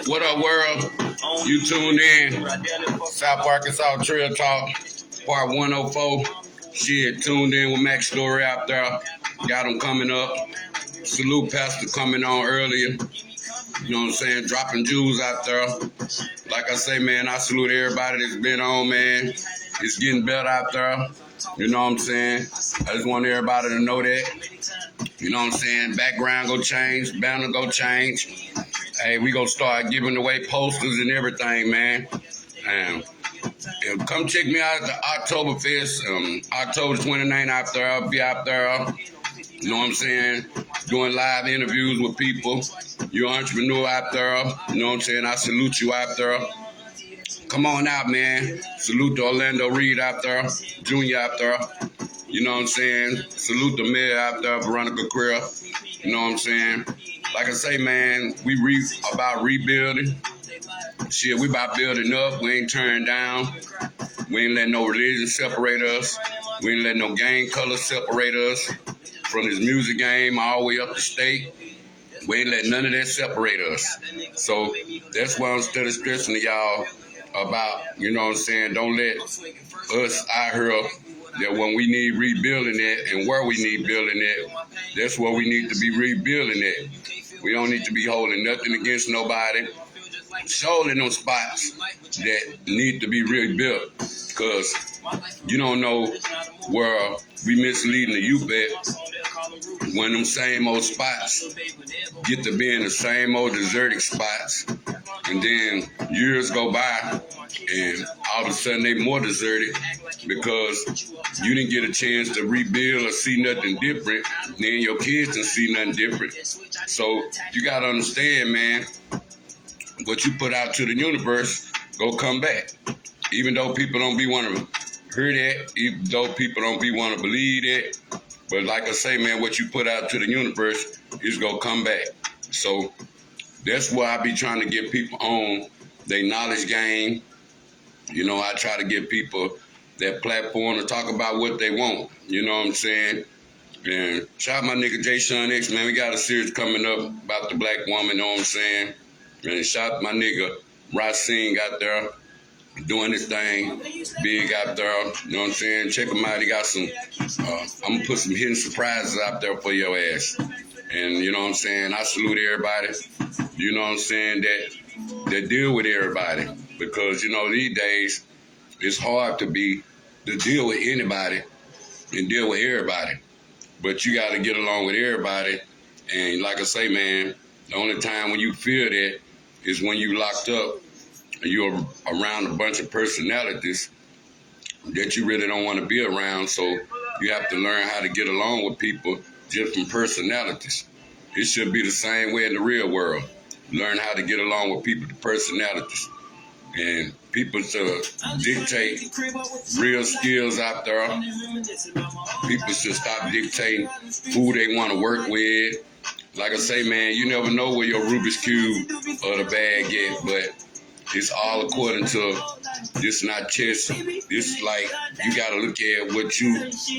What up, world? You tuned in. South Arkansas Trill Talk, part 104. Shit, tuned in with Max Story out there. Got him coming up. Salute Pastor coming on earlier. You know what I'm saying? Dropping jewels out there. Like I say, man, I salute everybody that's been on, man. It's getting better out there. You know what I'm saying? I just want everybody to know that. You know what I'm saying? Background go change, banner go change. Hey, we gonna start giving away posters and everything, man. And come check me out at the Oktoberfest, October 29th out there. I'll be out there. You know what I'm saying? Doing live interviews with people. You're an entrepreneur out there. You know what I'm saying? I salute you out there. Come on out, man. Salute to Orlando Reed out there, Junior out there. You know what I'm saying? Salute the mayor out there, Veronica Creel. You know what I'm saying? Like I say, man, we about rebuilding. Shit, we about building up. We ain't turning down. We ain't letting no religion separate us. We ain't letting no gang color separate us. From this music game all the way up the state, we ain't letting none of that separate us. So that's why I'm still stressing to y'all about, you know what I'm saying, don't let us out here that when we need rebuilding it and where we need building it, that's where we need to be rebuilding it. We don't need to be holding nothing against nobody. Surely no spots that need to be rebuilt, because you don't know where we misleading the youth at when them same old spots get to being the same old deserted spots, and then years go by and all of a sudden they more deserted because you didn't get a chance to rebuild or see nothing different. Then your kids didn't see nothing different. So you gotta understand, man, what you put out to the universe go come back. Even though people don't be want to hear that, even though people don't be want to believe that, but like I say, man, what you put out to the universe is gonna come back. So that's why I be trying to get people on their knowledge game. You know, I try to give people that platform to talk about what they want. You know what I'm saying? And shout out my nigga Jay Sean X, man. We got a series coming up about the black woman, you know what I'm saying? And shout out my nigga Racine out there doing this thing big out there. You know what I'm saying? Check him out. He got some, I'm going to put some hidden surprises out there for your ass. And you know what I'm saying? I salute everybody, you know what I'm saying, that deal with everybody. Because, you know, these days, it's hard to deal with anybody and deal with everybody. But you got to get along with everybody. And like I say, man, the only time when you feel that is when you locked up and you're around a bunch of personalities that you really don't want to be around. So you have to learn how to get along with people just from personalities. It should be the same way in the real world. Learn how to get along with people, the personalities. And people to dictate real skills out there. People should stop dictating who they want to work with. Like I say, man, you never know where your Rubik's Cube or the bag is, but it's all according to this, not chess. This like you got to look at what you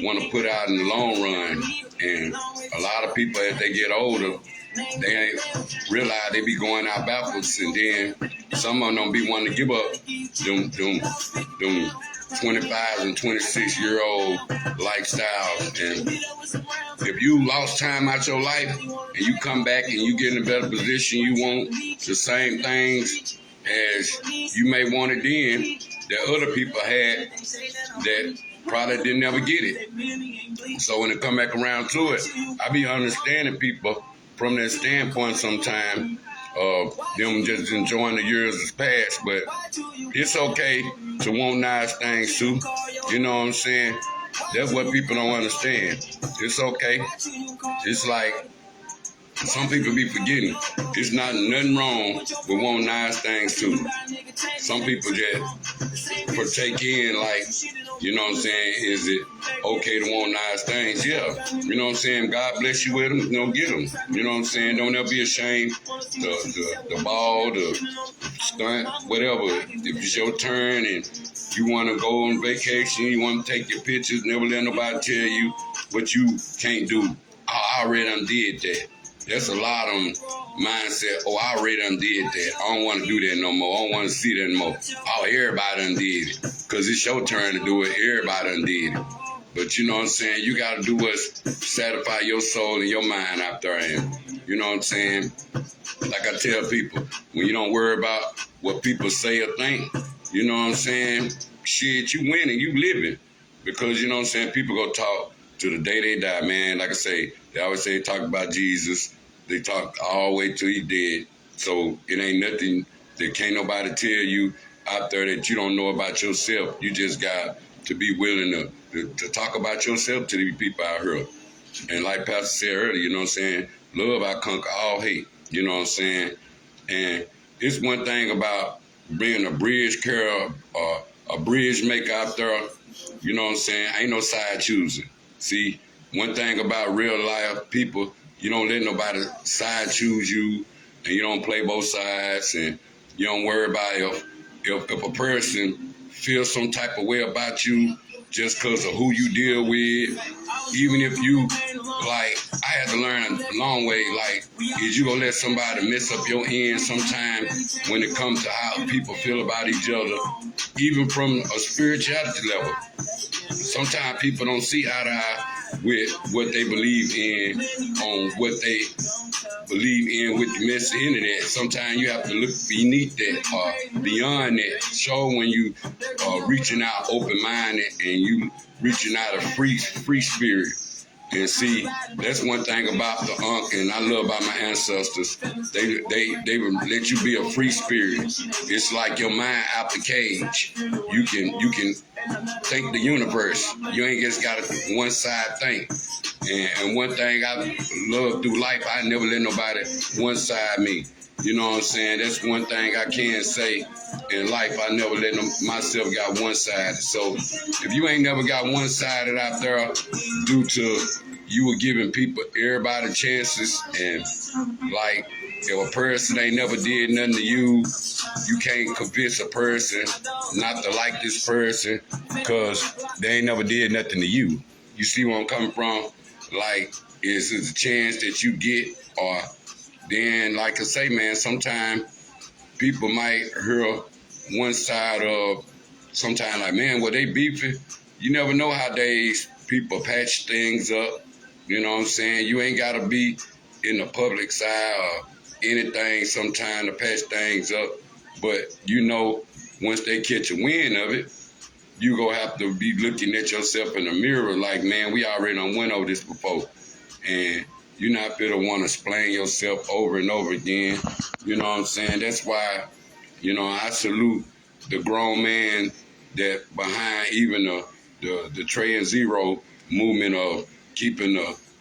want to put out in the long run. And a lot of people, as they get older, they ain't realize they be going out backwards, and then some of them don't be wanting to give up them 25 and 26-year-old lifestyles. And if you lost time out your life and you come back and you get in a better position, you want the same things as you may want it then that other people had that probably didn't ever get it. So when it come back around to it, I be understanding people from that standpoint sometime, them just enjoying the years that's passed. But it's okay to want nice things too. You know what I'm saying? That's what people don't understand. It's okay. It's like some people be forgetting. It's not nothing wrong with wanting nice things too. Some people just partake in like, you know what I'm saying, is it okay to want nice things? Yeah. You know what I'm saying? God bless you with them, you know, get them. You know what I'm saying? Don't ever be ashamed. The ball, the stunt, whatever. If it's your turn and you want to go on vacation, you want to take your pictures, never let nobody tell you what you can't do. I already done did that. There's a lot of them mindset, oh, I already done did that. I don't want to do that no more. I don't want to see that no more. Oh, everybody done did it. Because it's your turn to do it. Everybody done did it. But you know what I'm saying? You got to do what's satisfy your soul and your mind out there. And you know what I'm saying? Like I tell people, when you don't worry about what people say or think, you know what I'm saying? Shit, you winning, you living. Because you know what I'm saying? People go talk to the day they die, man. Like I say, they always say talk about Jesus. They talk all the way till he dead. So it ain't nothing that can't nobody tell you out there that you don't know about yourself. You just got to be willing to talk about yourself to these people out here. And like Pastor said earlier, you know what I'm saying? Love I conquer all hate. You know what I'm saying? And it's one thing about being a bridge carrier or a bridge maker out there. You know what I'm saying? Ain't no side choosing. See, one thing about real life people, you don't let nobody side choose you, and you don't play both sides, and you don't worry about if a person feels some type of way about you just because of who you deal with. Even if you, like, I had to learn a long way, like, is you gonna let somebody mess up your end sometime when it comes to how people feel about each other, even from a spirituality level. Sometimes people don't see eye to eye with what they believe in, on what they believe in with the mess into that. Sometimes you have to look beneath that, beyond that. So when you reaching out open-minded and you reaching out a free spirit. And see, that's one thing about the Ankh, and I love about my ancestors. They would let you be a free spirit. It's like your mind out the cage. You can think the universe. You ain't just got a one side think. And one thing I love through life, I never let nobody one side me. You know what I'm saying? That's one thing I can say in life. I never let myself got one sided. So if you ain't never got one sided out there due to you were giving people, everybody chances, and like if a person ain't never did nothing to you, you can't convince a person not to like this person because they ain't never did nothing to you. You see where I'm coming from? Like, it's a chance that you get, or then, like I say, man, sometimes people might hear one side of, sometimes like, man, well, they beefing. You never know how people patch things up. You know what I'm saying? You ain't got to be in the public side or anything sometime to patch things up. But, you know, once they catch a wind of it, you going to have to be looking at yourself in the mirror like, man, we already done went over this before. And you're not going to want to explain yourself over and over again. You know what I'm saying? That's why, you know, I salute the grown man that behind even the Trey Zero movement of keeping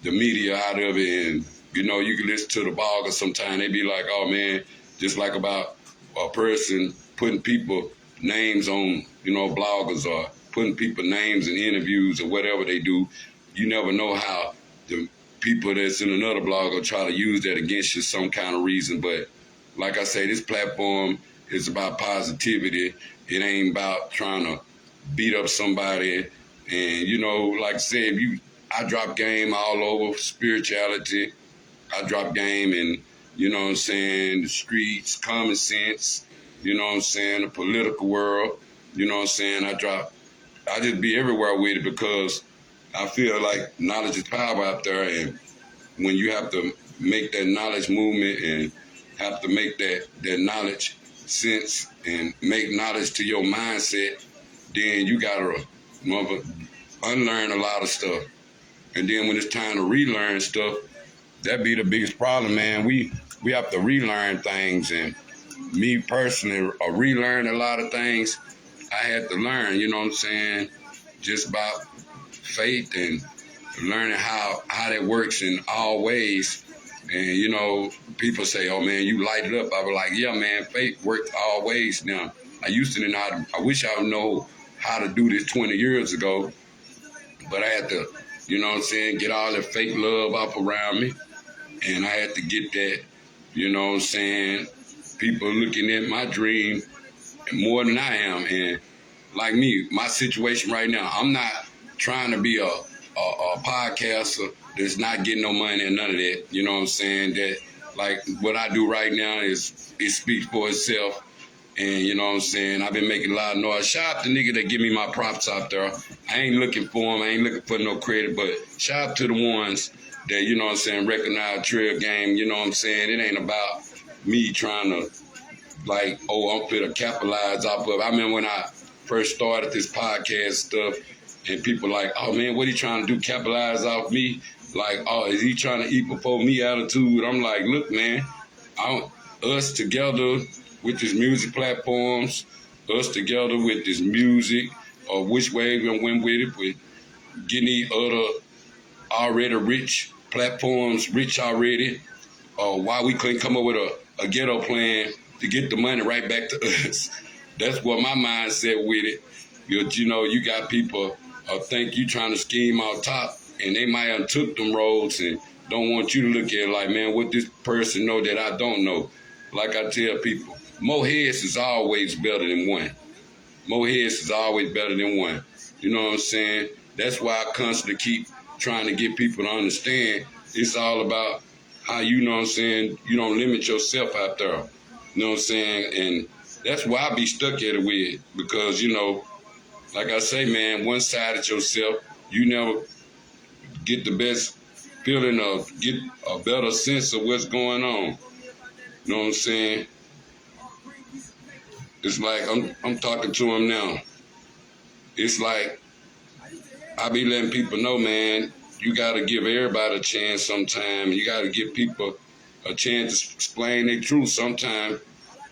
the media out of it. And, you know, you can listen to the bloggers sometimes. They be like, oh, man, just like about a person putting people names on, you know, bloggers, or putting people names in interviews or whatever they do. You never know how the people that's in another blog will try to use that against you some kind of reason. But like I say, this platform is about positivity. It ain't about trying to beat up somebody. And, you know, like I said, I drop game all over spirituality. I drop game in, you know what I'm saying, the streets, common sense, you know what I'm saying, the political world, you know what I'm saying. I just be everywhere with it because I feel like knowledge is power out there, and when you have to make that knowledge movement and have to make that knowledge sense and make knowledge to your mindset, then you gotta unlearn a lot of stuff. And then when it's time to relearn stuff, that be the biggest problem, man. We have to relearn things, and me personally, relearn a lot of things I had to learn, you know what I'm saying, just about faith and learning how that works in all ways. And, you know, people say, oh, man, you light it up. I was like, yeah, man, faith works all ways now. I used to know I wish I would know how to do this 20 years ago, but I had to, you know what I'm saying, get all that fake love up around me. And I had to get that, you know what I'm saying, people looking at my dream more than I am. And like me, my situation right now, I'm not trying to be a podcaster that's not getting no money and none of that. You know what I'm saying? That like what I do right now is it speaks for itself. And you know what I'm saying? I've been making a lot of noise. Shout out to nigga that give me my props out there. I ain't looking for them. I ain't looking for no credit, but shout out to the ones that, you know what I'm saying, recognize Trill game. You know what I'm saying? It ain't about me trying to, like, oh, I'm finna capitalize off of. I remember when I first started this podcast stuff, and people like, oh man, what he trying to do? Capitalize off me? Like, oh, is he trying to eat before me attitude? I'm like, look, man, us together with these music platforms, us together with this music, or which way we gonna win with it, with getting these other already rich platforms, rich already, or why we couldn't come up with a ghetto plan to get the money right back to us. That's what my mindset with it. You know, you got people think you trying to scheme out top, and they might have took them roads and don't want you to look at it like, man, what this person know that I don't know. Like I tell people, more heads is always better than one. More heads is always better than one. You know what I'm saying? That's why I constantly keep trying to get people to understand it's all about how, you know what I'm saying, you don't limit yourself out there. You know what I'm saying? And that's why I be stuck at it with, because, you know, like I say, man, one-sided yourself, you never get the best feeling of, get a better sense of what's going on. You know what I'm saying? It's like I'm talking to him now. It's like I be letting people know, man, you got to give everybody a chance sometime. You got to give people a chance to explain their truth sometime.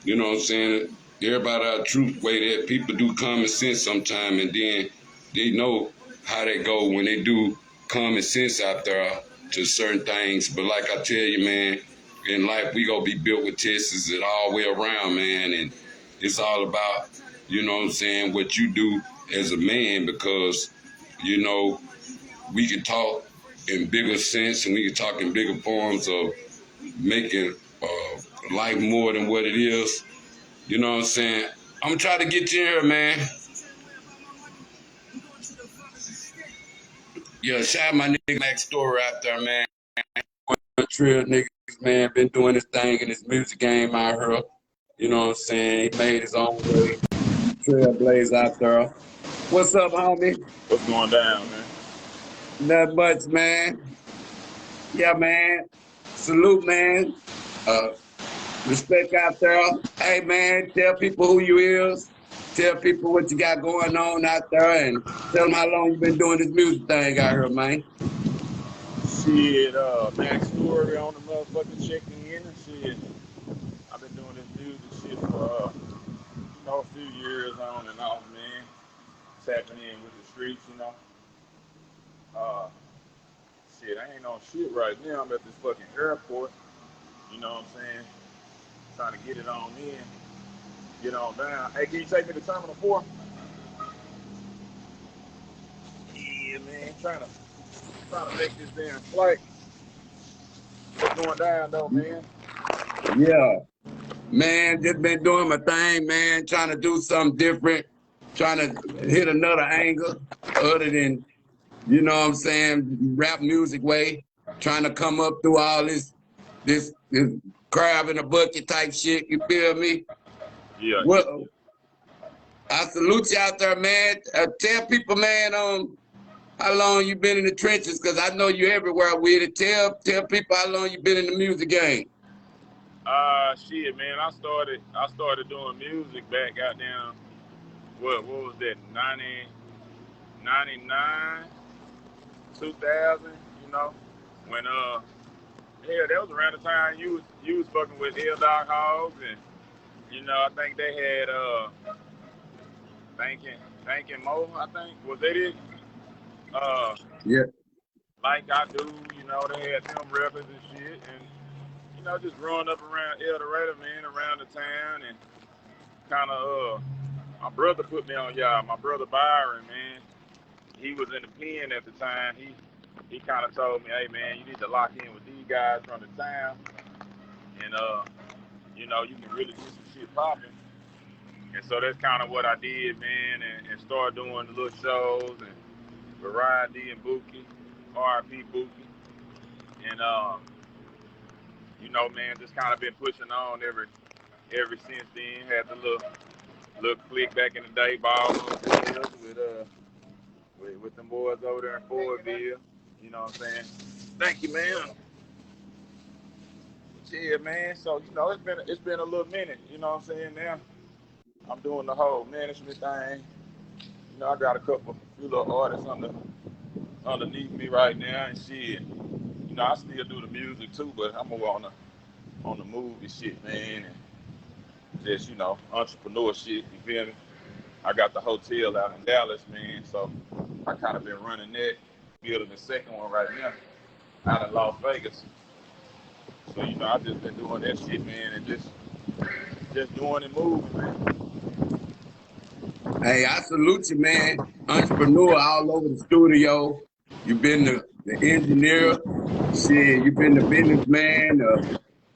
You know what I'm saying? Everybody got a truth way that people do common sense sometime, and then they know how they go when they do common sense out there to certain things. But like I tell you, man, in life we gonna be built with tests it all the way around, man, and it's all about, you know what I'm saying, what you do as a man, because, you know, we can talk in bigger sense and we can talk in bigger forms of making life more than what it is. You know what I'm saying? I'm gonna try to get you here, man. Yeah, shout out my nigga Max Story out there, man. Trill niggas, man, been doing this thing in this music game out here. You know what I'm saying? He made his own way. Trailblaze out there. What's up, homie? What's going down, man? Not much, man. Yeah, man. Salute, man. Respect out there. Hey, man, tell people who you is. Tell people what you got going on out there, and tell them how long you been doing this music thing out here, man. Shit, Max Story on the motherfucking checking in and shit. I've been doing this music shit for, a few years on and off, man. Tapping in with the streets, you know. Uh, Shit, I ain't on shit right now. I'm at this fucking airport, you know what I'm saying? Trying to get it on in, get on down. Hey, can you take me to Terminal 4? Yeah, man, trying to make this damn flight. What's going down, though, man? Yeah, man, just been doing my thing, man, trying to do something different, trying to hit another angle other than, you know what I'm saying, rap music way, trying to come up through all this crab in a bucket type shit, you feel me? Yeah. Well, I salute you out there, man. Tell people, man, how long you been in the trenches, because I know you everywhere with it. Tell people how long you been in the music game. Shit, man. I started doing music back goddamn. What was that? 99, 2000. You know, when hell, that was around the time you was fucking with L Dog Hogs, and you know, I think they had thinking Mo. I think was that it? Uh, Yeah. like I do. You know, they had them records and shit, and you know, just growing up around El Dorado, man, around the town, and kind of my brother put me on y'all. My brother Byron, man, he was in the pen at the time. He kind of told me, hey man, you need to lock in with these guys from the town, and you know, you can really get some shit popping. And so that's kind of what I did, man, and started doing the little shows and Variety and Buki, R.I.P. Buki, and you know, man, just kind of been pushing on ever since then. Had the little click back in the day, ball with them boys over there in Fordville. You know what I'm saying? Thank you, man. Yeah, man. So you know, it's been a little minute. You know what I'm saying? Now I'm doing the whole management thing. You know, I got a few little artists underneath me right now and shit. You know, I still do the music too, but I'm more on the movie shit, man, and just, you know, entrepreneur shit. You feel me? I got the hotel out in Dallas, man, so I kind of been running that, building the second one right now out in Las Vegas. So, you know, I just been doing that shit, man, and just doing and moving, man. Hey, I salute you, man. Entrepreneur all over the studio. You've been the engineer, shit. You've been the businessman,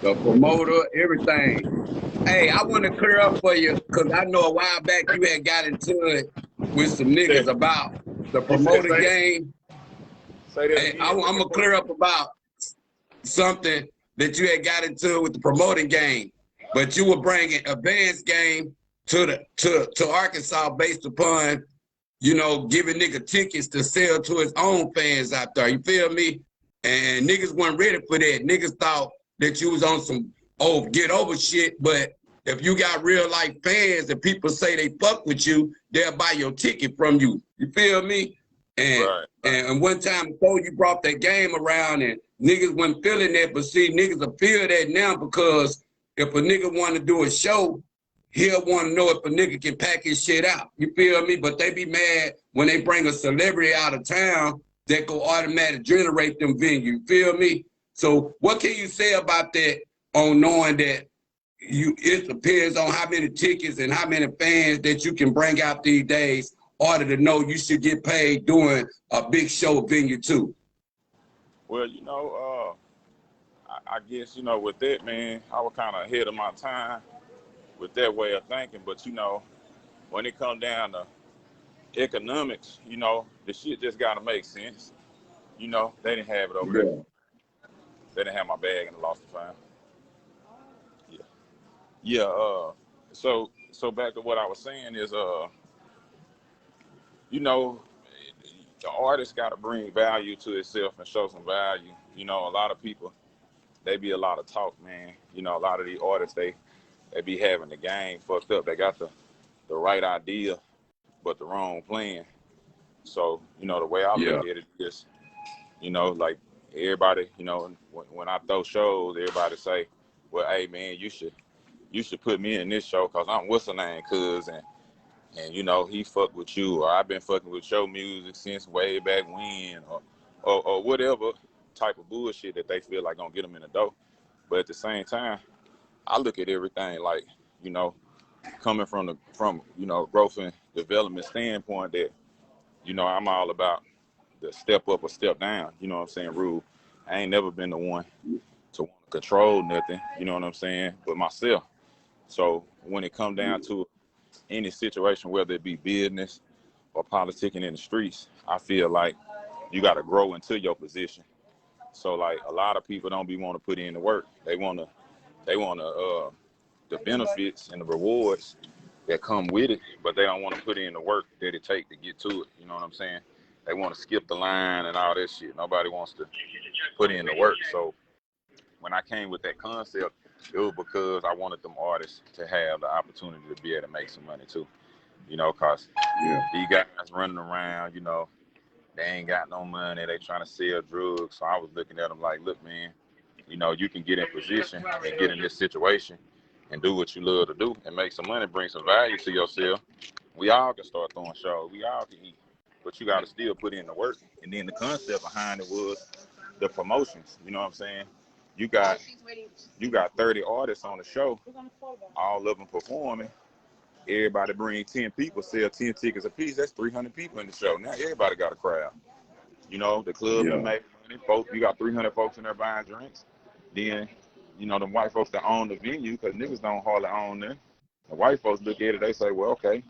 the promoter, everything. Hey, I want to clear up for you because I know a while back you had got into it with some niggas about the You said, promoter game. say that Hey, again. I'm gonna clear up about something that you had got into with the promoting game, but you were bringing advanced game to Arkansas based upon, you know, giving nigga tickets to sell to his own fans out there. You feel me? And niggas weren't ready for that. Niggas thought that you was on some get over shit, but if you got real life fans and people say they fuck with you, they'll buy your ticket from you. You feel me? And Right. and one time before you brought that game around and niggas wasn't feeling that, but see, niggas will feel that now because if a nigga want to do a show, he'll want to know if a nigga can pack his shit out. You feel me? But they be mad when they bring a celebrity out of town that go automatically generate them venues. You feel me? So what can you say about that on knowing that it depends on how many tickets and how many fans that you can bring out these days in order to know you should get paid doing a big show venue too? Well, you know, I guess, you know, with that, man, I was kind of ahead of my time with that way of thinking. But, you know, when it comes down to economics, you know, the shit just got to make sense. You know, they didn't have it over there. They didn't have my bag and lost the fine. Yeah. Yeah. So back to what I was saying is, you know, the artist got to bring value to itself and show some value. You know, a lot of people, they be a lot of talk, man. You know, a lot of these artists, they be having the game fucked up. They got the right idea, but the wrong plan. So, you know, the way I look at it is, you know, like everybody, you know, when I throw shows, everybody say, well, hey, man, you should put me in this show because I'm what's her name, cuz, and you know, he fuck with you, or I've been fucking with your music since way back when, or whatever type of bullshit that they feel like gonna get them in the door. But at the same time, I look at everything like, you know, coming from you know, growth and development standpoint, that, you know, I'm all about the step up or step down, you know what I'm saying, rule. I ain't never been the one to want to control nothing, you know what I'm saying, but myself. So when it come down to any situation, whether it be business or politicking in the streets, I feel like you got to grow into your position. So like a lot of people don't be want to put in the work. They want the benefits and the rewards that come with it, but they don't want to put in the work that it take to get to it. You know what I'm saying? They want to skip the line and all that shit. Nobody wants to put in the work. So when I came with that concept, it was because I wanted them artists to have the opportunity to be able to make some money too. You know, cause these guys running around, you know, they ain't got no money. They trying to sell drugs. So I was looking at them like, look, man, you know, you can get in position and get in this situation and do what you love to do and make some money, bring some value to yourself. We all can start throwing shows. We all can eat. But you got to still put in the work. And then the concept behind it was the promotions. You know what I'm saying? You got 30 artists on the show, all of them performing. Everybody bring 10 people, sell 10 tickets a piece. That's 300 people in the show. Now everybody got a crowd. You know, the club can make money. Folks, you got 300 folks in there buying drinks. Then, you know, the white folks that own the venue, because niggas don't hardly own them. The white folks look at it, they say, well, okay,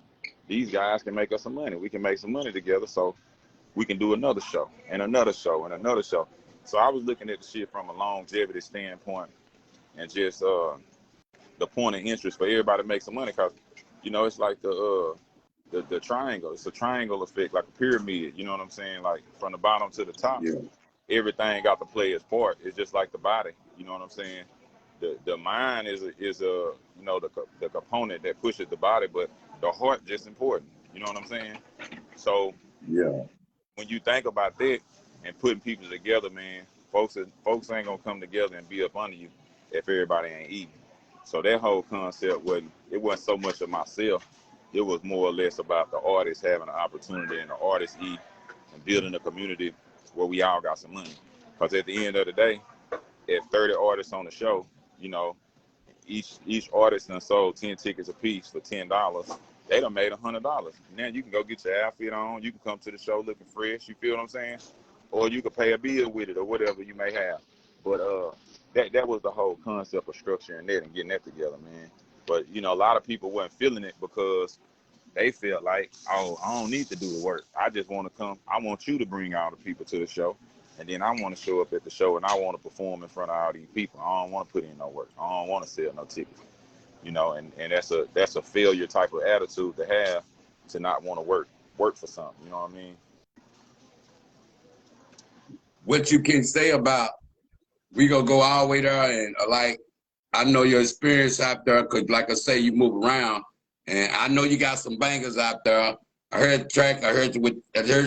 these guys can make us some money. We can make some money together, so we can do another show and another show and another show. So I was looking at the shit from a longevity standpoint and just the point of interest for everybody to make some money. Cause you know it's like the triangle. It's a triangle effect, like a pyramid. You know what I'm saying? Like from the bottom to the top, everything got to play its part. It's just like the body. You know what I'm saying? The mind is a you know the component that pushes the body, but the heart just important. You know what I'm saying? So when you think about that and putting people together, man, folks ain't gonna come together and be up under you if everybody ain't eating. So that whole concept wasn't so much of myself. It was more or less about the artists having an opportunity and the artists eat and building a community where we all got some money. Because at the end of the day, if 30 artists on the show, you know, each artist done sold 10 tickets a piece for $10. They done made $100. Now you can go get your outfit on. You can come to the show looking fresh. You feel what I'm saying? Or you could pay a bill with it or whatever you may have. But that was the whole concept of structuring that and getting that together, man. But, you know, a lot of people weren't feeling it because they felt like, oh, I don't need to do the work. I just want to come. I want you to bring all the people to the show. And then I want to show up at the show and I want to perform in front of all these people. I don't want to put in no work. I don't want to sell no tickets. You know, and that's a failure type of attitude to have, to not want to work for something. You know what I mean? What you can say about, we gonna go all the way there, and like, I know your experience out there, cause like I say, you move around, and I know you got some bangers out there. I heard I heard you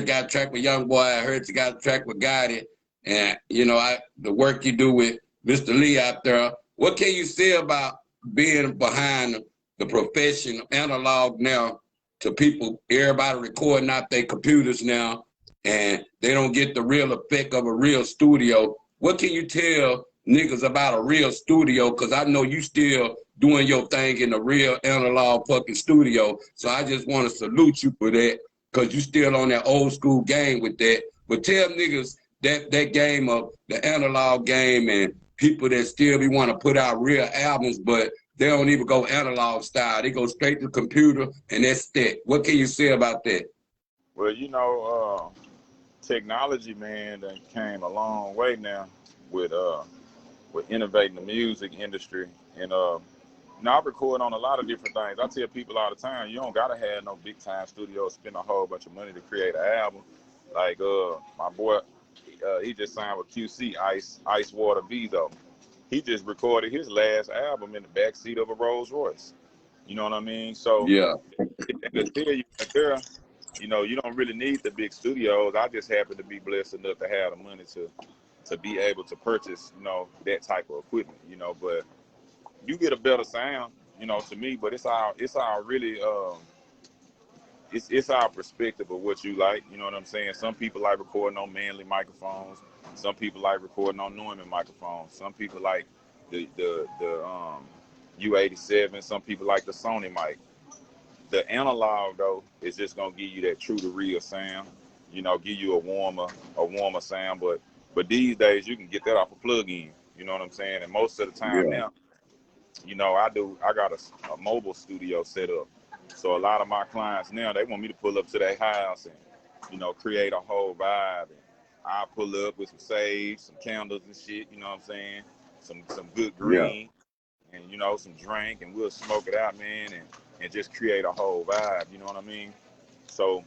got a track with Young Boy. I heard you got a track with Gotti, and you know, the work you do with Mr. Lee out there. What can you say about being behind the profession of analog now to people, everybody recording out their computers now, and they don't get the real effect of a real studio? What can you tell niggas about a real studio? Because I know you still doing your thing in the real analog fucking studio. So I just want to salute you for that, because you still on that old school game with that. But tell niggas that game of the analog game, and people that still be want to put out real albums, but they don't even go analog style. They go straight to the computer, and that's that. What can you say about that? Well, you know, technology, man, that came a long way now with innovating the music industry. And now I record on a lot of different things. I tell people all the time, you don't gotta have no big time studio, spend a whole bunch of money to create an album. Like my boy, he just signed with QC, Ice Water Bezo. He just recorded his last album in the backseat of a Rolls Royce. You know what I mean? So Yeah. to tell you right there, you know, you don't really need the big studios. I just happen to be blessed enough to have the money to be able to purchase, you know, that type of equipment, you know. But you get a better sound, you know, to me. But it's our really it's our perspective of what you like. You know what I'm saying? Some people like recording on Manley microphones. Some people like recording on Neumann microphones. Some people like the U87. Some people like the Sony mic. The analog though is just gonna give you that true to real sound. You know, give you a warmer sound. But these days you can get that off a plug-in. You know what I'm saying? And most of the time now, you know, I got a mobile studio set up. So a lot of my clients now, they want me to pull up to their house and, you know, create a whole vibe. And I pull up with some sage, some candles and shit, you know what I'm saying? Some good green and, you know, some drink, and we'll smoke it out, man, and just create a whole vibe, you know what I mean? So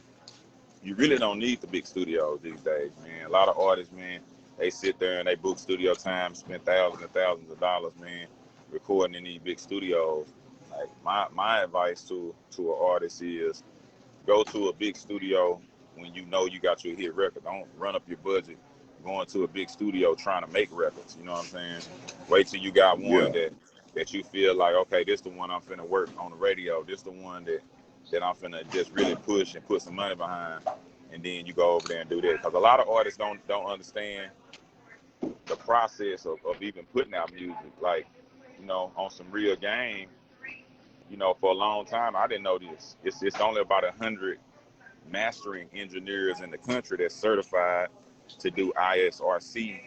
you really don't need the big studios these days, man. A lot of artists, man, they sit there and they book studio time, spend thousands and thousands of dollars, man, recording in these big studios. Like my advice to an artist is go to a big studio when you know you got your hit record. Don't run up your budget going to a big studio trying to make records. You know what I'm saying? Wait till you got one that you feel like, okay, this the one I'm finna work on the radio. This the one that I'm finna just really push and put some money behind. And then you go over there and do that. Because a lot of artists don't understand the process of even putting out music. Like, you know, on some real game, you know, for a long time, I didn't know this. It's only about 100 mastering engineers in the country that's certified to do ISRC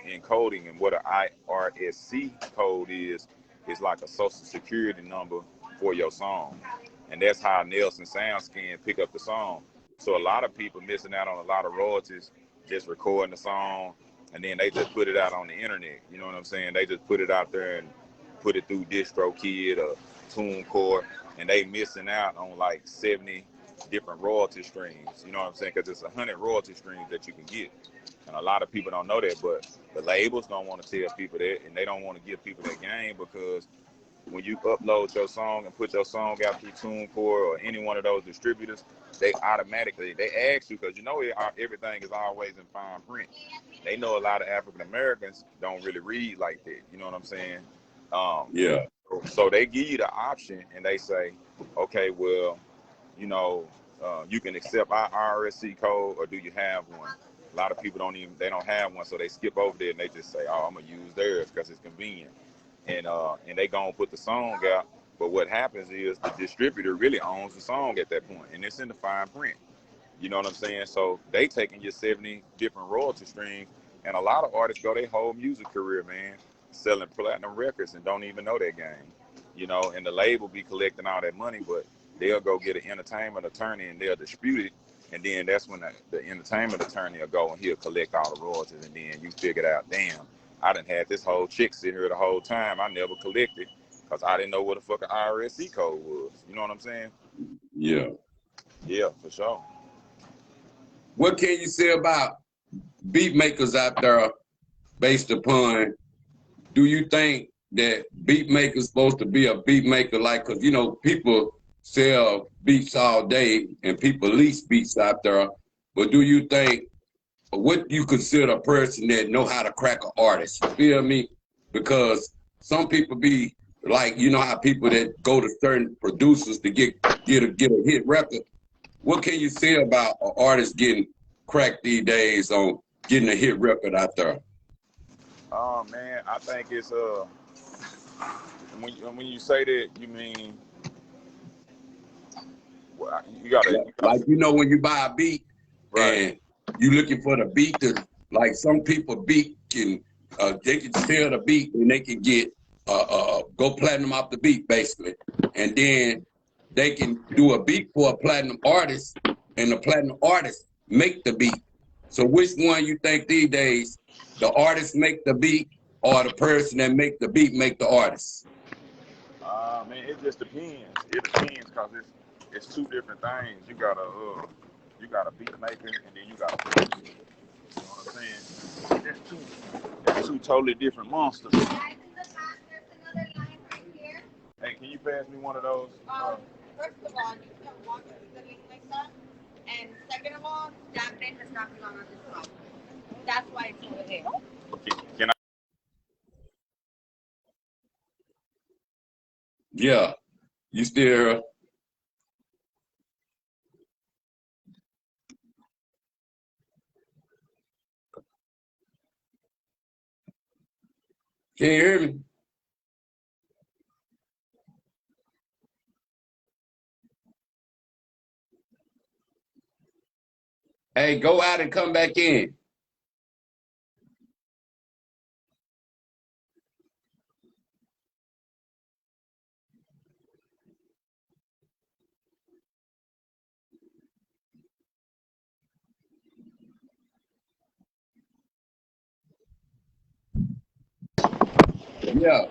encoding. And what an IRSC code is like a social security number for your song. And that's how Nelson Soundscan pick up the song. So a lot of people missing out on a lot of royalties just recording the song and then they just put it out on the internet. You know what I'm saying? They just put it out there and put it through DistroKid or TuneCore, and they missing out on like 70 different royalty streams. You know what I'm saying? Because it's 100 royalty streams that you can get, and a lot of people don't know that. But the labels don't want to tell people that, and they don't want to give people that game, because when you upload your song and put your song out through TuneCore or any one of those distributors, they automatically, they ask you, because you know everything is always in fine print. They know a lot of African Americans don't really read like that. You know what I'm saying? Yeah. So they give you the option, and they say, okay, well, you know, you can accept our RSC code, or do you have one? A lot of people they don't have one, so they skip over there and they just say, oh, I'm gonna use theirs because it's convenient. And they gonna put the song out, but what happens is the distributor really owns the song at that point, and it's in the fine print. You know what I'm saying? So they taking your 70 different royalty streams, and a lot of artists go their whole music career, man, selling platinum records and don't even know that game. You know, and the label be collecting all that money, but they'll go get an entertainment attorney and they'll dispute it, and then that's when the entertainment attorney will go and he'll collect all the royalties, and then you figure out, damn, I done had this whole chick sit here the whole time. I never collected because I didn't know what the fuck an IRSC code was. You know what I'm saying? Yeah. Yeah, for sure. What can you say about beat makers out there based upon, do you think that beat makers supposed to be a beat maker? Like, cause you know, people sell beats all day and people lease beats out there, but do you think, what you consider a person that know how to crack an artist? You feel me? Because some people be like, you know how people that go to certain producers to get a hit record. What can you say about an artist getting cracked these days on getting a hit record out there? Oh man, I think it's when you say that, you mean, well, you gotta like you know, when you buy a beat, right, and you looking for the beat to, like some people beat can they can sell the beat and they can get go platinum off the beat basically, and then they can do a beat for a platinum artist, and the platinum artist make the beat. So which one you think these days, the artist make the beat or the person that make the beat make the artist? man, it just depends. It depends because it's two different things. You got a beat maker, and then you got a producer. You know what I'm saying? That's two totally different monsters. Hey, can you pass me one of those? First of all, you can't walk through the link like that. And second of all, that pen does not belong on this phone. That's why it's over there. Can I? Yeah, you still. Can you hear me? Hey, go out and come back in. Yeah.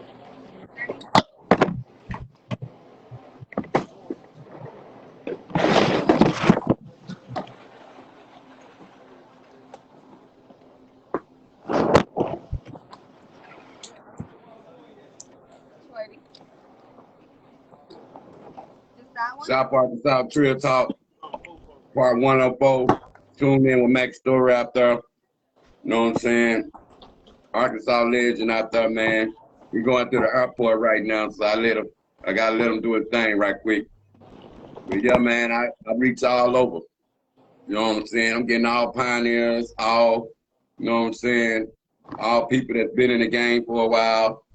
Just that one? South Arkansas Trill Talk, part 104. Tune in with Max Story out there. You know what I'm saying? Arkansas legend out there, man. We're going through the airport right now, so I gotta let him do his thing right quick. But yeah, man, I reach all over. You know what I'm saying? I'm getting all pioneers, all, you know what I'm saying, all people that's been in the game for a while.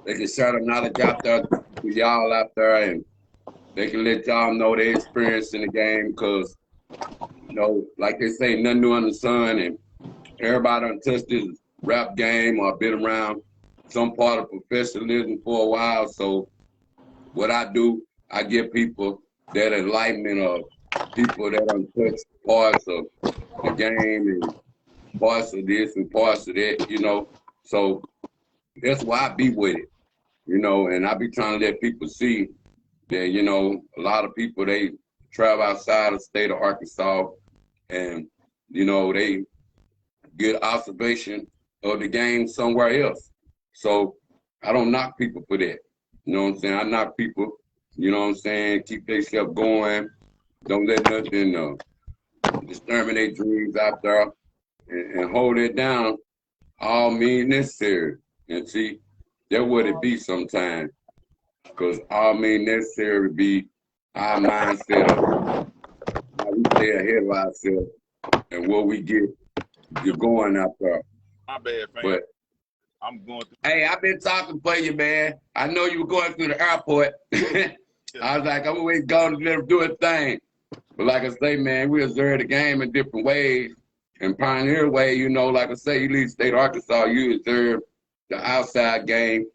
They can share the knowledge out there to y'all out there, and they can let y'all know their experience in the game, because, you know, like they say, nothing new under the sun, and everybody done touched this rap game or been around some part of professionalism for a while. So what I do, I give people that enlightenment of people that done touched parts of the game and parts of this and parts of that, you know. So that's why I be with it, you know, and I be trying to let people see that, you know, a lot of people, they travel outside of the state of Arkansas and, you know, they get observation of the game somewhere else. So I don't knock people for that. You know what I'm saying? I knock people, you know what I'm saying, keep themselves going. Don't let nothing disturb their dreams out there and hold it down. All means necessary. And see, that what it be sometimes. Because all means necessary be our mindset of how we stay ahead of ourselves and what we get going out there. My bad, fam. But I'm going through. hey, I've been talking for you, man. I know you were going through the airport. I was like, I'm always going to let him do a thing. But like I say, man, we observe the game in different ways. And Pioneer Way, you know, like I say, you leave the state of Arkansas, you observe the outside game,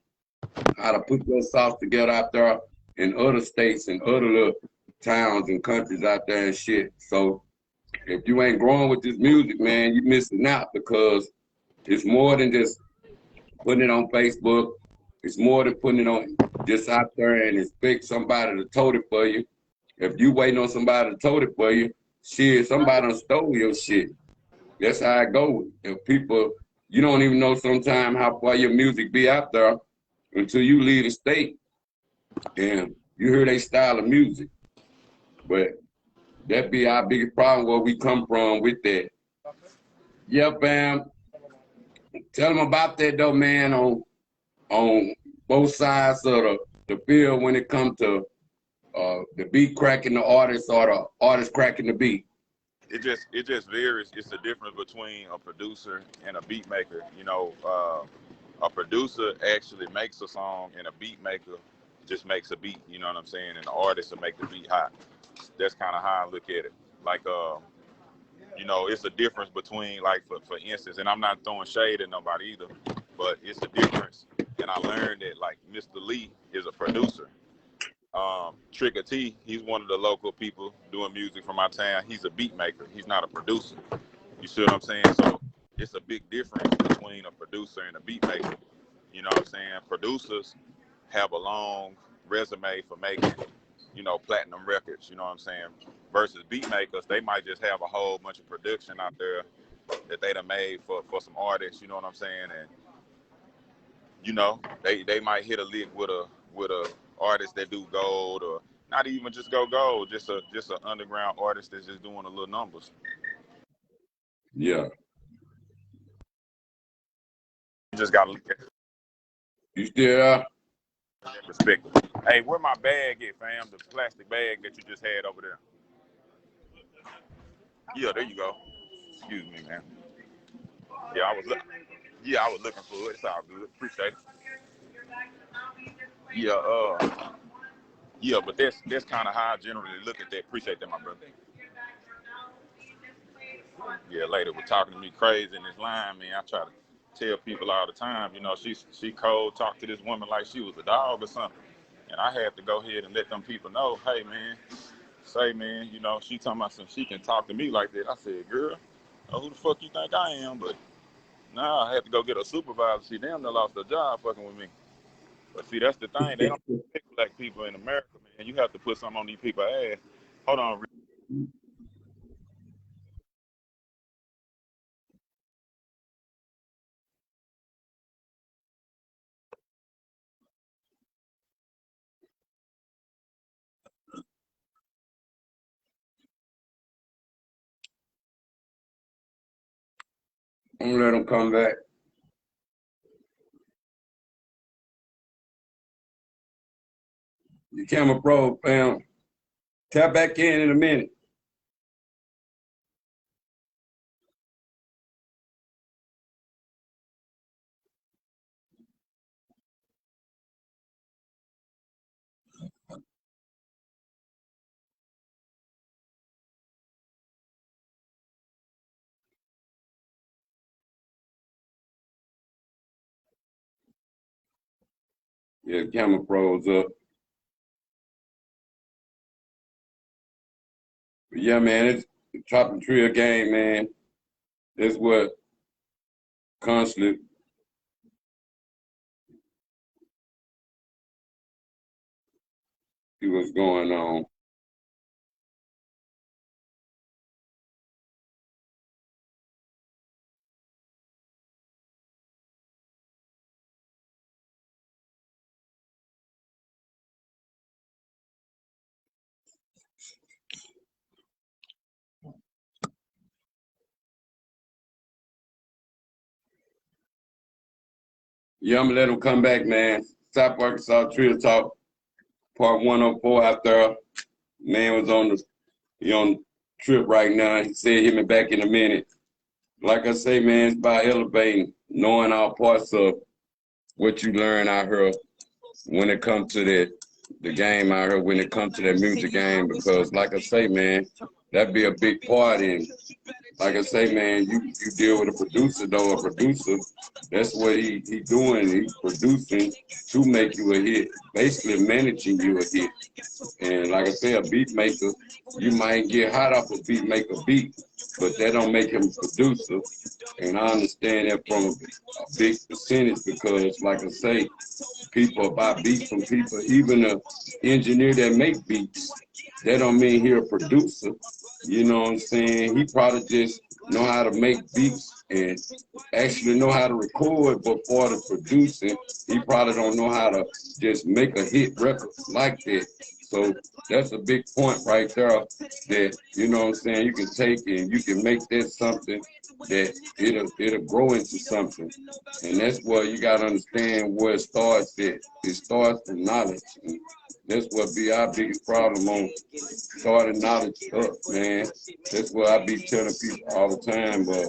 how to put your sauce together out there in other states and other little towns and countries out there and shit. So if you ain't growing with this music, man, you missing out because it's more than just putting it on Facebook. It's more than putting it on just out there and expect somebody to tote it for you. If you waiting on somebody to tote it for you, shit, somebody done stole your shit. That's how I go. If people, you don't even know sometimes how far your music be out there until you leave the state and you hear their style of music. But that be our biggest problem where we come from with that. Yeah, fam. Tell them about that though, man, on both sides of the field when it comes to the beat cracking the artist or the artist cracking the beat. It just varies. It's the difference between a producer and a beat maker. You know, a producer actually makes a song, and a beat maker just makes a beat. You know what I'm saying? And the artist will make the beat hot. That's kind of how I look at it. Like, you know, it's a difference between, like, for instance, and I'm not throwing shade at nobody either, but it's a difference. And I learned that, like, Mr. Lee is a producer. Trigger T, he's one of the local people doing music from my town. He's a beat maker. He's not a producer. You see what I'm saying? So it's a big difference between a producer and a beat maker. You know what I'm saying? Producers have a long resume for making, you know, platinum records. You know what I'm saying? Versus beat makers, they might just have a whole bunch of production out there that they done made for some artists. You know what I'm saying? And you know, they might hit a lick with a artist that do gold, or not even just go gold, just an underground artist that's just doing a little numbers. Yeah. You just gotta look at You still that perspective. Hey, where my bag at, fam? The plastic bag that you just had over there. Yeah, there you go. Excuse me, man. Yeah, I was looking for it. It's all good. Appreciate it. Yeah, yeah, but that's kind of how I generally look at that. Appreciate that, my brother. Yeah, lady was talking to me crazy in this line, man. I try to tell people all the time, you know, she cold talked to this woman like she was a dog or something. And I had to go ahead and let them people know, hey, man, say, man, you know, she talking about some, she can talk to me like that. I said, girl, who the fuck you think I am? But nah, I had to go get a supervisor. See, them done lost their job fucking with me. But see, that's the thing. They don't respect black people in America, man. You have to put something on these people's ass. Hold on. I'm gonna let them come back. You camera pro, fam. Tap back in a minute. Yeah, camera pros up. But yeah, man, it's the chopping trill game, man. That's what constantly see what's going on. Yeah, I'm gonna let him come back, man. South Arkansas Trill Talk, part 104 out there. Man was on trip right now. He said hit me back in a minute. Like I say, man, it's about elevating, knowing all parts of what you learn out here when it comes to the game out here, when it comes to that music game, because like I say, man, that'd be a big part in. Like I say, man, you deal with a producer though. A producer, that's what he doing. He's producing to make you a hit, basically managing you a hit. And like I say, a beat maker, you might get hot off a beat, make a beat, but that don't make him a producer. And I understand that from a big percentage because, like I say, people buy beats from people. Even an engineer that make beats, that don't mean he a producer. You know what I'm saying? He probably just know how to make beats and actually know how to record before the producing. He probably don't know how to just make a hit record like that. So that's a big point right there that, you know what I'm saying, you can take and you can make that something that it'll grow into something. And that's where you gotta understand where it starts at. It starts from knowledge. And that's what be our biggest problem on starting knowledge up, man. That's what I be telling people all the time, but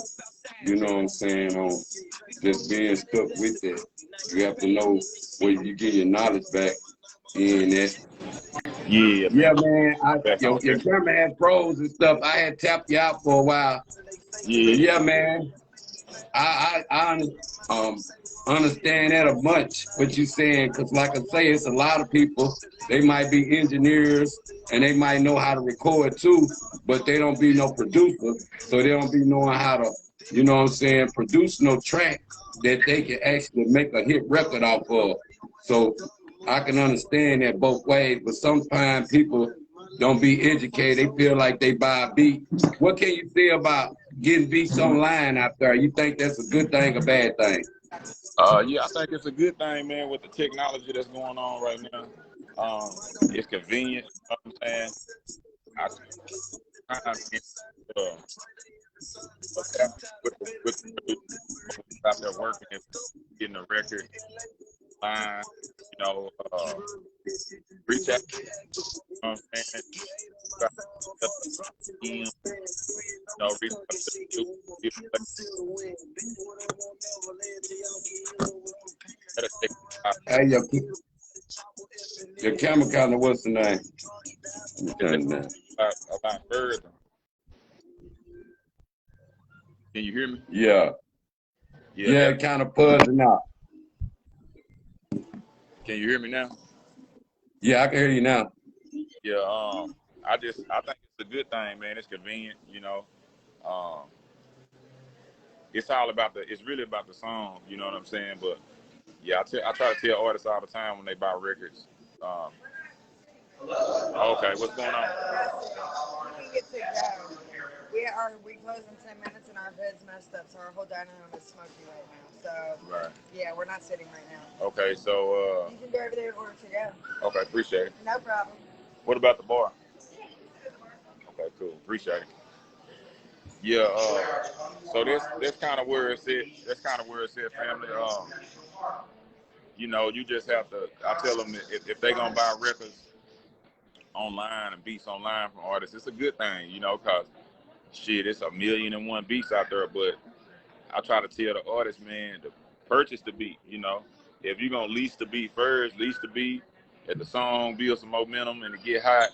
you know what I'm saying, on just being stuck with that. You have to know where you get your knowledge back in that. Yeah, Yeah, man. man. Your camera had pros and stuff. I had tapped you out for a while. Yeah. But yeah, man. I understand that a bunch, what you saying, because like I say, it's a lot of people, they might be engineers and they might know how to record too, but they don't be no producer, so they don't be knowing how to, you know what I'm saying, produce no track that they can actually make a hit record off of. So I can understand that both ways, but sometimes people don't be educated. They feel like they buy a beat. What can you say about getting beats online out there? You think that's a good thing or bad thing? Yeah, I think it's a good thing, man, with the technology that's going on right now. It's convenient, you know what I'm saying? Out there working and getting a record line, you know, reach out, you know what I'm saying? You know, reach out to Hey, your camera kind of, what's the name? a lot further. Can you hear me? Yeah, it kind of buzzing out. Can you hear me now? Yeah, I can hear you now. Yeah, I think it's a good thing, man. It's convenient, you know. It's really about the song, you know what I'm saying? But yeah, I try to tell artists all the time when they buy records. Okay, what's going on? We get to go. We close in 10 minutes and our bed's messed up, so our whole dining room is smoky right now. So Right. Yeah, we're not sitting right now. Okay, so you can go over there and order to go. Okay, appreciate it. No problem. What about the bar? Okay, cool. Appreciate it. Yeah, so that's kind of where it's at. That's kind of where it's at, family. You know, you just have to. I tell them that if they're gonna buy records online and beats online from artists, it's a good thing, you know, cause shit, it's 1,000,001 beats out there. But I try to tell the artist, man, to purchase the beat. You know, if you're gonna lease the beat first, lease the beat. If the song build some momentum and it get hot,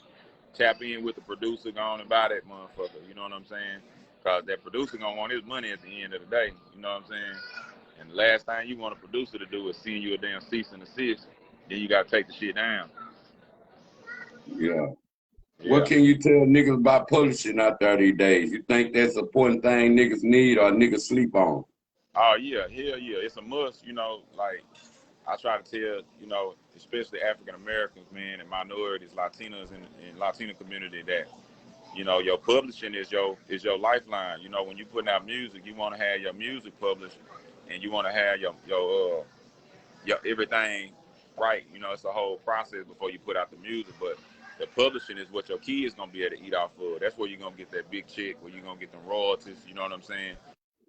tap in with the producer, go on and buy that motherfucker. You know what I'm saying? Cause that producer gonna want his money at the end of the day. You know what I'm saying? And the last thing you want a producer to do is send you a damn cease and desist. Then you gotta take the shit down. Yeah. What can you tell niggas about publishing out there these days? You think that's an important thing niggas need or niggas sleep on? Oh yeah, hell yeah, it's a must. You know, like I try to tell, you know, especially African Americans, man, and minorities, Latinos, and Latino community that, you know, your publishing is your lifeline. You know, when you putting out music, you want to have your music published, and you want to have your everything right. You know, it's a whole process before you put out the music, but the publishing is what your kids gonna be able to eat off of. That's where you're gonna get that big check, where you're gonna get them royalties. You know what I'm saying?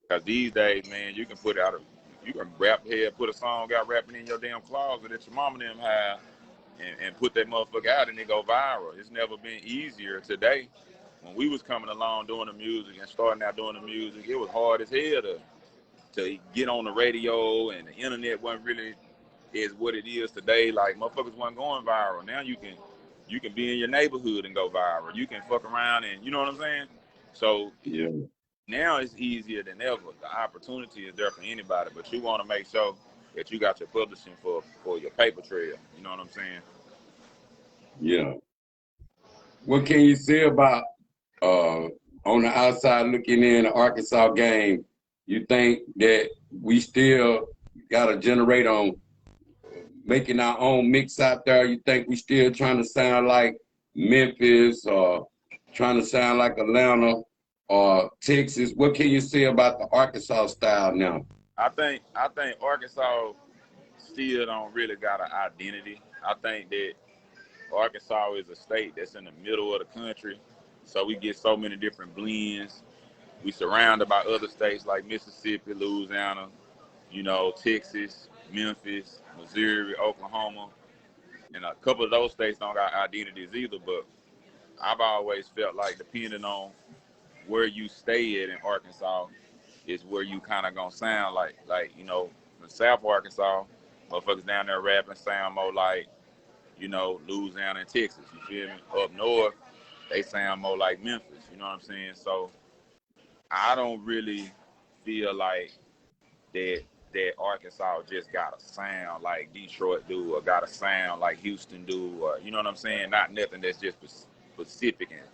Because these days, man, you can put out you can rap here, put a song out rapping in your damn closet that your mama and them have, and put that motherfucker out and it go viral. It's never been easier today. When we was coming along doing the music and starting out doing the music, it was hard as hell to get on the radio, and the internet wasn't really is what it is today. Like motherfuckers wasn't going viral. Now you can be in your neighborhood and go viral. You can fuck around and you know what I'm saying? So Yeah. now it's easier than ever. The opportunity is there for anybody, but you want to make sure that you got your publishing for your paper trail. You know what I'm saying? Yeah. What can you say about on the outside looking in the Arkansas game? You think that we still got to generate on making our own mix out there? You think we still trying to sound like Memphis or trying to sound like Atlanta or Texas? What can you say about the Arkansas style now? I think Arkansas still don't really got an identity. I think that Arkansas is a state that's in the middle of the country, so we get so many different blends. We surrounded by other states like Mississippi, Louisiana, you know, Texas, Memphis, Missouri, Oklahoma, and a couple of those states don't got identities either. But I've always felt like depending on where you stay at in Arkansas is where you kind of gonna sound like you know, in South Arkansas, motherfuckers down there rapping sound more like you know Louisiana and Texas. You feel me? Up north, they sound more like Memphis. You know what I'm saying? So I don't really feel like that Arkansas just got to sound like Detroit do or got to sound like Houston do or you know what I'm saying? Not nothing that's just specific and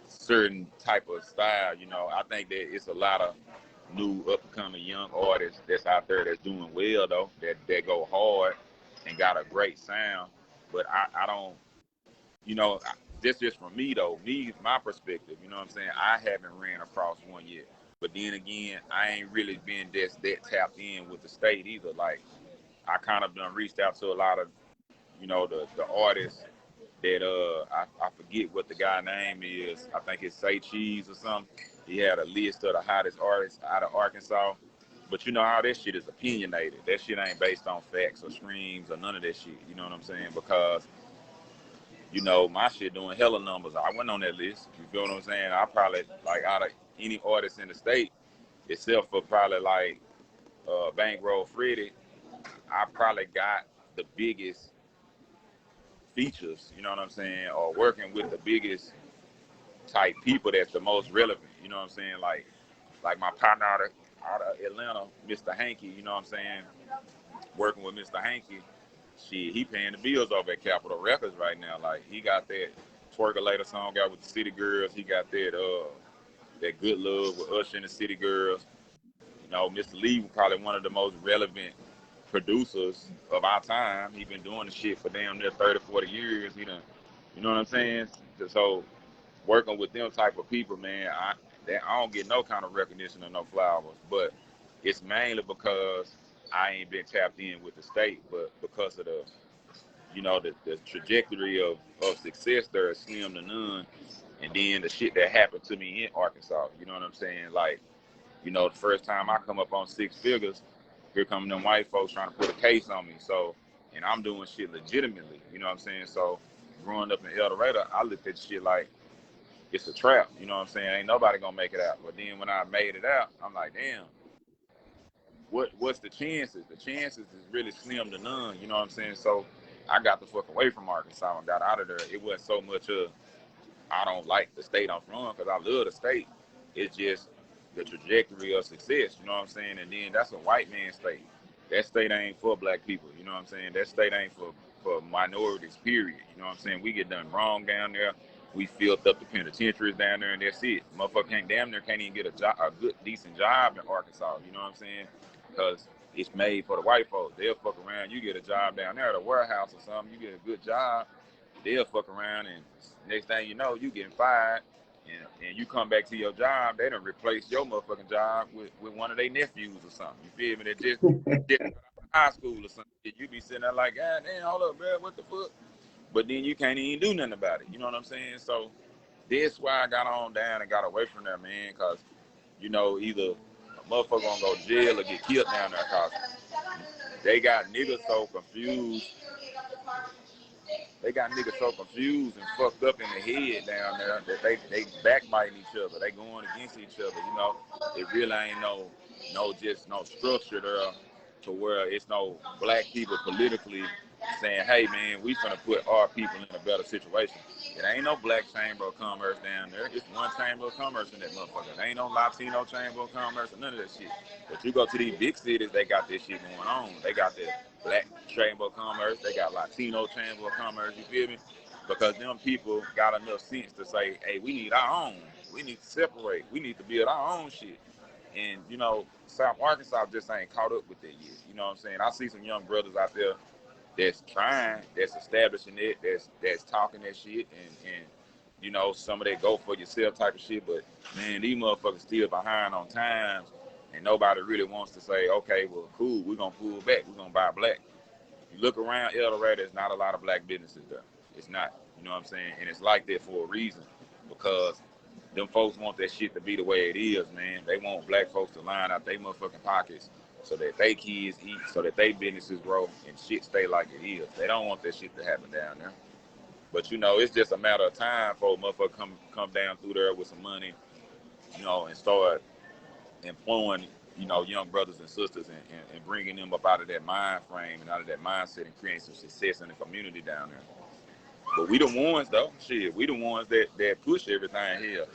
certain type of style. You know, I think that it's a lot of new upcoming young artists that's out there that's doing well though that go hard and got a great sound. But I don't you know, this is from me though. My perspective. You know what I'm saying? I haven't ran across one yet. But then again, I ain't really been that tapped in with the state either. Like I kind of done reached out to a lot of, you know, the artists that I forget what the guy name is. I think it's Say Cheese or something. He had a list of the hottest artists out of Arkansas. But you know how that shit is opinionated. That shit ain't based on facts or streams or none of that shit. You know what I'm saying? Because you know, my shit doing hella numbers. I went on that list. You feel what I'm saying? I probably like out of any artist in the state, except for probably like Bankroll Freddie, I probably got the biggest features. You know what I'm saying? Or working with the biggest type people that's the most relevant. You know what I'm saying? Like my partner out of Atlanta, Mr. Hankey. You know what I'm saying? Working with Mr. Hankey. Shit, he paying the bills over at Capitol Records right now. Like he got that Twerkulator song out with the City Girls. He got that Good Love with Usher and the City Girls. You know, Mr. Lee was probably one of the most relevant producers of our time. He been doing the shit for damn near 30, 40 years. He done, you know what I'm saying? So working with them type of people, man, I don't get no kind of recognition or no flowers. But it's mainly because I ain't been tapped in with the state, but because of the trajectory of success there is slim to none. And then the shit that happened to me in Arkansas, you know what I'm saying? Like, you know, the first time I come up on six figures, here come them white folks trying to put a case on me. So, and I'm doing shit legitimately, you know what I'm saying? So, growing up in El Dorado, I looked at shit like it's a trap, you know what I'm saying? Ain't nobody gonna make it out. But then when I made it out, I'm like, damn, what's the chances? The chances is really slim to none, you know what I'm saying? So, I got the fuck away from Arkansas and got out of there. It wasn't so much of I don't like the state I'm from because I love the state. It's just the trajectory of success, you know what I'm saying? And then that's a white man state. That state ain't for black people, you know what I'm saying? That state ain't for minorities, period. You know what I'm saying? We get done wrong down there. We filled up the penitentiaries down there, and that's it. Motherfucker can't damn near can't even get a job, a good, decent job in Arkansas. You know what I'm saying? because it's made for the white folks. They'll fuck around. You get a job down there at a warehouse or something. You get a good job. They'll fuck around, and next thing you know, you getting fired. And you come back to your job, they done replace your motherfucking job with one of their nephews or something. You feel me? They just out of high school or something. You be sitting there like, God damn, hold up, bro, what the fuck? But then you can't even do nothing about it. You know what I'm saying? So that's why I got on down and got away from there, man, because, you know, either a motherfucker gonna go to jail or get killed down there because they got niggas so confused. They got niggas so confused and fucked up in the head down there that they backbiting each other. They going against each other, you know. It really ain't no structure there to where it's no black people politically saying, hey man, we finna put our people in a better situation. It ain't no black chamber of commerce down there. It's one chamber of commerce in that motherfucker. There ain't no Latino chamber of commerce or none of that shit. But you go to these big cities, they got this shit going on. They got the black chamber of commerce. They got Latino chamber of commerce. You feel me? Because them people got enough sense to say, hey, we need our own. We need to separate. We need to build our own shit. And, you know, South Arkansas just ain't caught up with that yet. You know what I'm saying? I see some young brothers out there that's trying, that's establishing it, that's talking that shit, and you know, some of that go for yourself type of shit. But man, these motherfuckers still behind on times, and nobody really wants to say, okay, well, cool, we're gonna pull back, we're gonna buy black. You look around El Dorado, there's not a lot of black businesses there. It's not, you know what I'm saying? And it's like that for a reason, because them folks want that shit to be the way it is, man. They want black folks to line out their motherfucking pockets so that they kids eat, so that they businesses grow, and shit stay like it is. They don't want that shit to happen down there. But, you know, it's just a matter of time for a motherfucker come down through there with some money, you know, and start employing, you know, young brothers and sisters and bringing them up out of that mind frame and out of that mindset and creating some success in the community down there. But we the ones, though. Shit, we the ones that push everything here.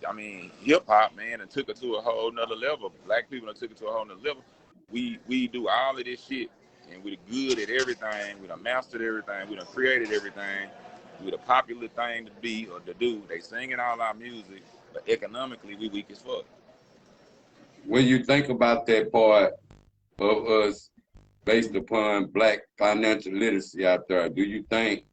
I mean, hip-hop, man, and took it to a whole nother level. Black people took it to a whole nother level. We do all of this shit, and we're good at everything. We done mastered everything. We done created everything. We the popular thing to be or to do. They singing all our music, but economically, we weak as fuck. When you think about that part of us based upon black financial literacy out there, do you think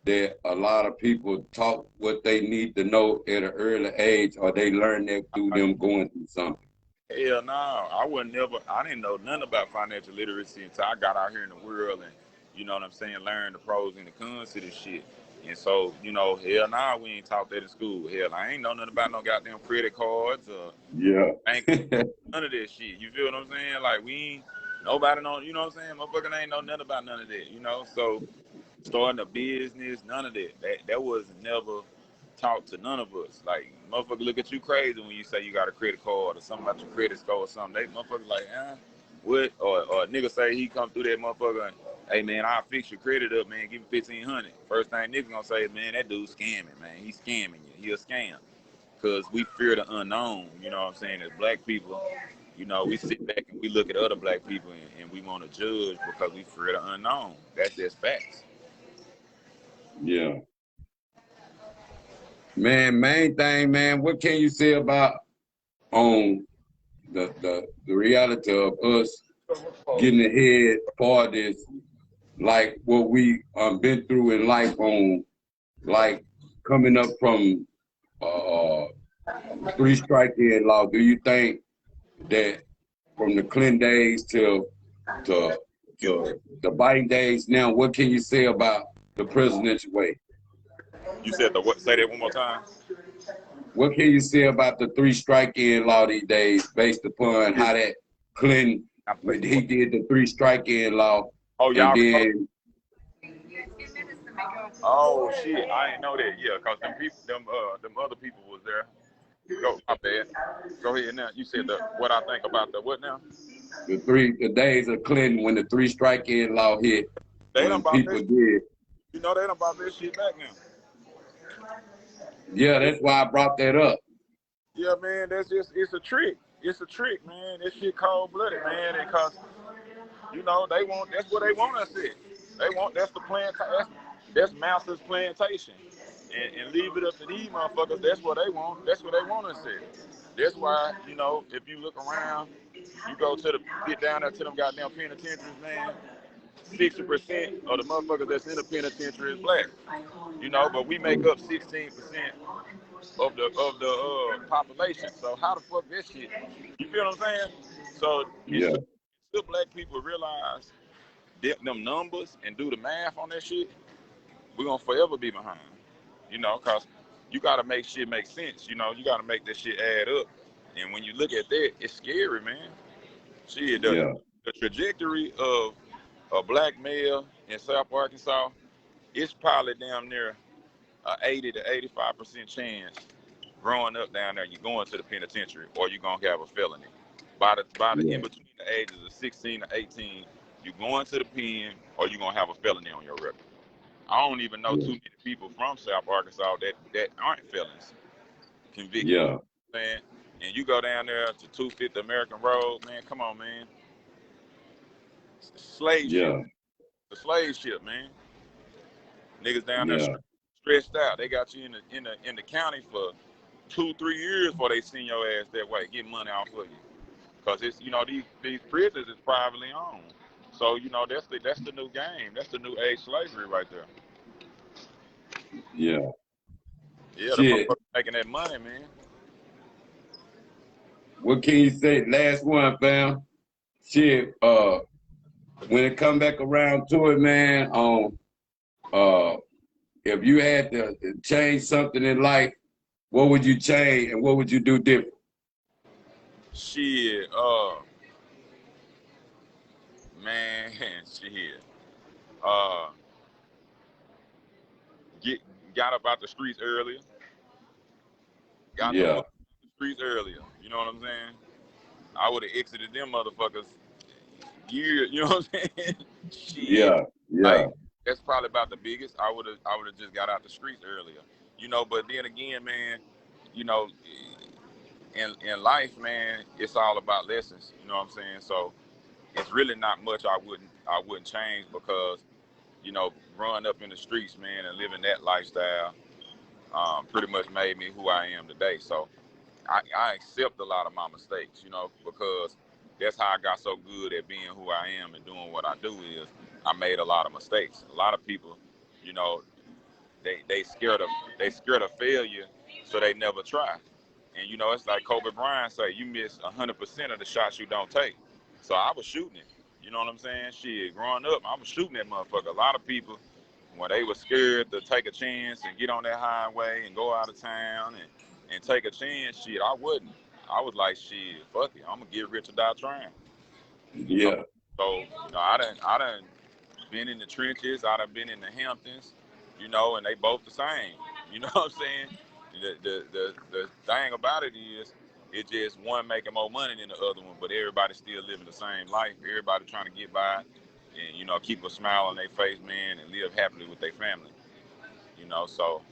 that a lot of people taught what they need to know at an early age, or they learn that through them going through something? Hell no, I didn't know nothing about financial literacy until I got out here in the world and, you know what I'm saying, learned the pros and the cons to this shit. And so, you know, hell nah, we ain't taught that in school. Hell, I ain't know nothing about no goddamn credit cards or bank, none of that shit. You feel what I'm saying? Like, nobody know, you know what I'm saying? Motherfucker ain't know nothing about none of that, you know? So, starting a business, none of that. That was never taught to none of us. Like, motherfucker look at you crazy when you say you got a credit card or something about your credit score or something. They motherfucker like, what? Or a nigga say he come through that motherfucker and, hey man, I'll fix your credit up, man, give me $1,500. First thing nigga gonna say is, man, that dude's scamming, man. He's scamming you. He a scam. Cause we fear the unknown, you know what I'm saying? As black people, you know, we sit back and we look at other black people and we want to judge because we fear the unknown. That's just facts. Yeah. Man, main thing, man, what can you say about the reality of us getting ahead for this, like what we been through in life on, like coming up from three strike in law? Do you think that from the Clinton days to the Biden days now, what can you say about the presidential way? You said the what? Say that one more time. What can you say about the three strike-in law these days, based upon how that Clinton, he did the three strike-in law? Oh, y'all. And then, oh shit, I didn't know that. Yeah, cause them other people was there. Go, my bad. Go ahead now. You said what I think about the what now? the days of Clinton when the three strike-in law hit, They when people did. You know, they done bought this shit back now. Yeah, that's why I brought that up. Yeah, man, it's a trick. It's a trick, man. This shit cold-blooded, man, because, you know, that's what they want us at. That's the plantation. That's master's plantation. And leave it up to these motherfuckers, that's what they want. That's what they want us at. That's why, you know, if you look around, You go to the get down there to them goddamn penitentiaries, man. 60% of the motherfuckers that's in the penitentiary is black. You know, but we make up 16% of the population. So how the fuck this shit? You feel what I'm saying? So Yeah. until black people realize them numbers and do the math on that shit, we're gonna forever be behind. You know, cause you gotta make shit make sense. You know, you gotta make that shit add up. And when you look at that, it's scary, man. Shit, the trajectory of a black male in South Arkansas, it's probably damn near a 80 to 85% chance growing up down there, you're going to the penitentiary or you're gonna have a felony. By the in between the ages of 16 to 18, you're going to the pen or you're gonna have a felony on your record. I don't even know too many people from South Arkansas that aren't felons convicted. Yeah. You know what I'm saying? And you go down there to 250 American Road, man, come on, man. Slave ship. The slave ship, man. Niggas down there stressed out. They got you in the county for 2-3 years before they send your ass that way, get money off of you. Cause it's, you know, these prisons is privately owned. So, you know, that's the new game. That's the new age slavery right there. Yeah. Yeah, the motherfuckers making that money, man. What can you say? Last one, fam. Shit, when it come back around to it, man, if you had to change something in life, what would you change and what would you do different? Shit, man, shit. Got up out the streets earlier. Got the fuck out the streets earlier. You know what I'm saying? I would have exited them motherfuckers years. You know what I'm saying? Shit. Yeah. Like, that's probably about the biggest. I would have just got out the streets earlier. You know, but then again, man, you know, in life, man, it's all about lessons. You know what I'm saying? So it's really not much I wouldn't change because, you know, growing up in the streets, man, and living that lifestyle pretty much made me who I am today. So I accept a lot of my mistakes, you know, because that's how I got so good at being who I am and doing what I do is I made a lot of mistakes. A lot of people, you know, they scared of failure, so they never try. And you know, it's like Kobe Bryant say, you miss 100% of the shots you don't take. So I was shooting it. You know what I'm saying? Shit, growing up, I was shooting that motherfucker. A lot of people, when they were scared to take a chance and get on that highway and go out of town and take a chance, shit, I wouldn't. I was like, shit, fuck it, I'm gonna get rich or die trying. You know? So, you know, I done been in the trenches, I done been in the Hamptons, you know, and they both the same. You know what I'm saying? The thing about it is, it just one making more money than the other one, but everybody still living the same life. Everybody trying to get by and, you know, keep a smile on their face, man, and live happily with their family. You know, so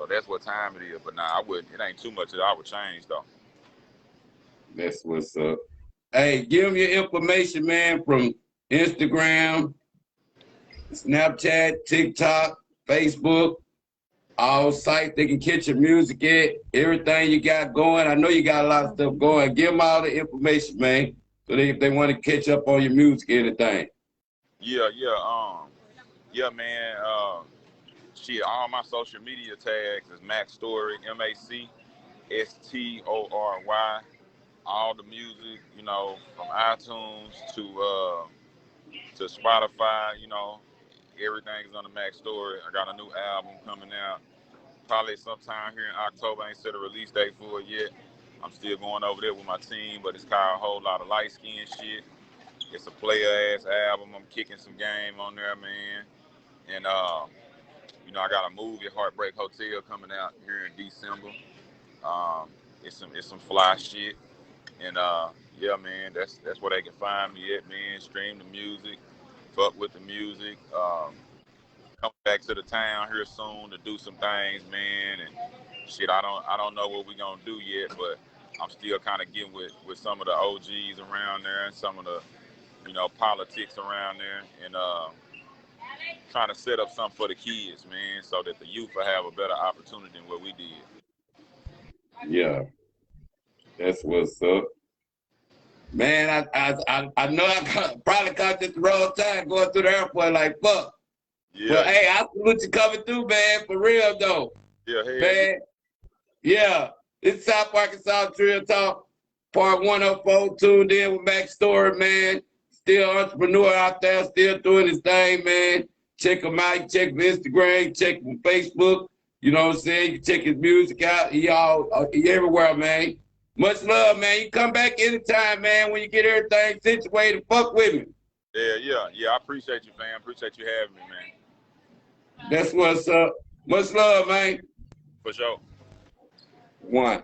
that's what time it is. But nah, it ain't too much that I would change though. That's what's up. Hey, give them your information, man, from Instagram, Snapchat, TikTok, Facebook, all sites they can catch your music at, everything you got going. I know you got a lot of stuff going. Give them all the information, man, so if they want to catch up on your music, anything. Yeah, man. Shit, all my social media tags is Mac Story, MacStory. All the music, you know, from iTunes to Spotify, you know, everything is on the Mac Story. I got a new album coming out probably sometime here in October. I ain't set a release date for it yet. I'm still going over there with my team, but it's called A Whole Lot of Light Skin Shit. It's a player-ass album. I'm kicking some game on there, man. And, you know, I got a movie, Heartbreak Hotel, coming out here in December. It's some fly shit. And, yeah, man, that's where they can find me at, man. Stream the music, fuck with the music. Come back to the town here soon to do some things, man. And shit, I don't know what we gonna do yet, but I'm still kind of getting with some of the OGs around there and some of the, you know, politics around there, and trying to set up something for the kids, man, so that the youth will have a better opportunity than what we did. Yeah, that's what's up. Man, I know probably caught you at the wrong time going through the airport like fuck. Yeah. But hey, I salute you coming through, man, for real though. Yeah, hey, Man, yeah. It's South Arkansas Trill Talk, part 104, tuned in with Max Story, man. Still entrepreneur out there, still doing his thing, man. Check him out, check him Instagram, check him Facebook. You know what I'm saying? You check his music out. He everywhere, man. Much love, man. You come back anytime, man, when you get everything situated. Fuck with me. Yeah. I appreciate you, fam. Appreciate you having me, man. That's what's up. Much love, man. For sure. One.